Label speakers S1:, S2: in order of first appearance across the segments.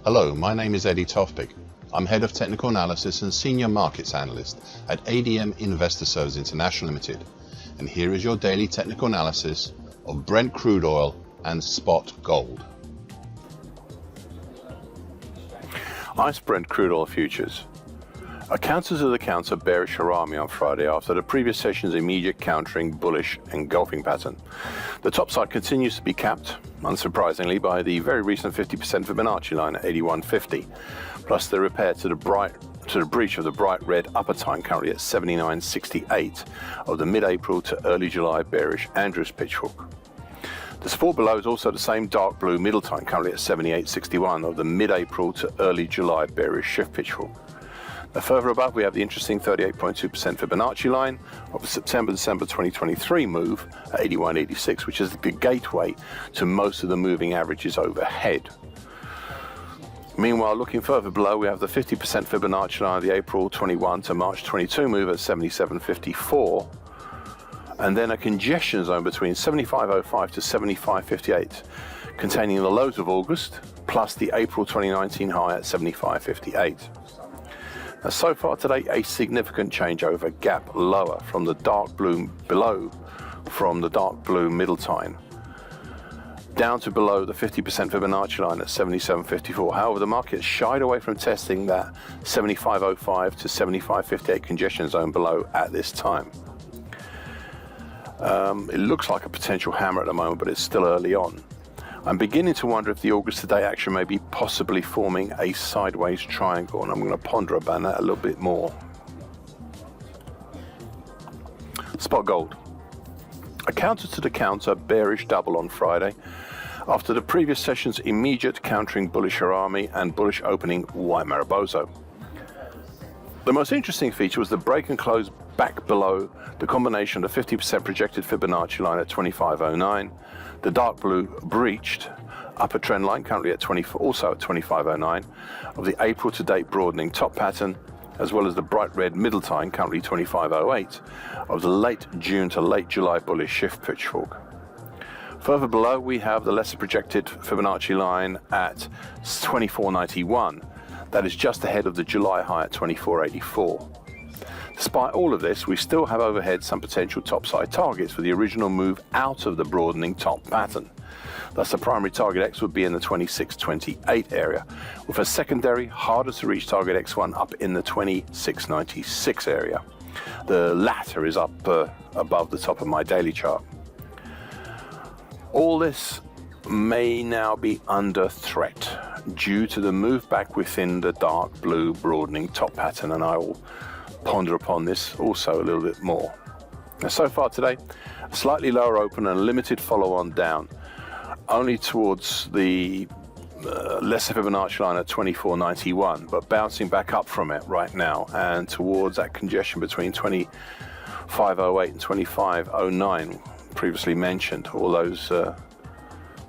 S1: Hello, my name is Eddie Tofpik. I'm Head of Technical Analysis and Senior Markets Analyst at ADM Investor Services International Limited. And here is your daily technical analysis of Brent crude oil and spot gold.
S2: ICE Brent crude oil futures. A counter to the counter bearish harami on Friday after the previous session's immediate countering bullish engulfing pattern. The topside continues to be capped, unsurprisingly, by the very recent 50% Fibonacci line at 81.50, plus the repair to the breach of the bright red upper time currently at 79.68 of the mid-April to early July bearish Andrews pitchfork. The support below is also the same dark blue middle time currently at 78.61 of the mid-April to early July bearish shift pitchfork. Now further above we have the interesting 38.2% Fibonacci line of the September-December 2023 move at 81.86, which is the gateway to most of the moving averages overhead. Meanwhile, looking further below, we have the 50% Fibonacci line of the April 21 to March 22 move at 77.54, and then a congestion zone between 75.05 to 75.58, containing the lows of August, plus the April 2019 high at 75.58. Now, so far today, a significant changeover gap lower from the dark blue below, from the dark blue middle time, down to below the 50% Fibonacci line at 77.54. However, the market shied away from testing that 75.05 to 75.58 congestion zone below at this time. It looks like a potential hammer at the moment, but it's still early on. I'm beginning to wonder if the August to date action may be possibly forming a sideways triangle, and I'm going to ponder about that a little bit more. Spot gold. A counter to the counter bearish double on Friday after the previous session's immediate countering bullish harami and bullish opening white Mariposa. The most interesting feature was the break and close back below the combination of the 50% projected Fibonacci line at 25.09, the dark blue breached upper trend line currently at also at 25.09 of the April to date broadening top pattern, as well as the bright red middle time currently 25.08 of the late June to late July bullish shift pitchfork. Further below we have the lesser projected Fibonacci line at 24.91, that is just ahead of the July high at 24.84. Despite all of this, we still have overhead some potential topside targets for the original move out of the broadening top pattern. Thus the primary target X would be in the 26.28 area, with a secondary harder to reach target X1 up in the 26.96 area. The latter is up above the top of my daily chart. All this may now be under threat due to the move back within the dark blue broadening top pattern, and I will ponder upon this also a little bit more. Now, so far today, a slightly lower open and a limited follow-on down, only towards the lesser Fibonacci line at 24.91, but bouncing back up from it right now and towards that congestion between 25.08 and 25.09 previously mentioned, all those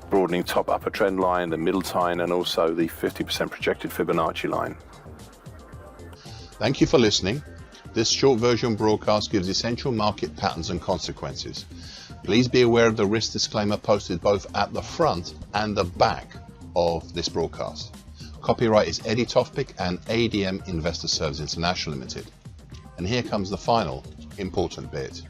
S2: broadening top upper trend line, the middle time, and also the 50% projected Fibonacci line.
S1: Thank you for listening. This short version broadcast gives essential market patterns and consequences. Please be aware of the risk disclaimer posted both at the front and the back of this broadcast. Copyright is Eddie Tofpik and ADM Investor Services International Limited. And here comes the final important bit.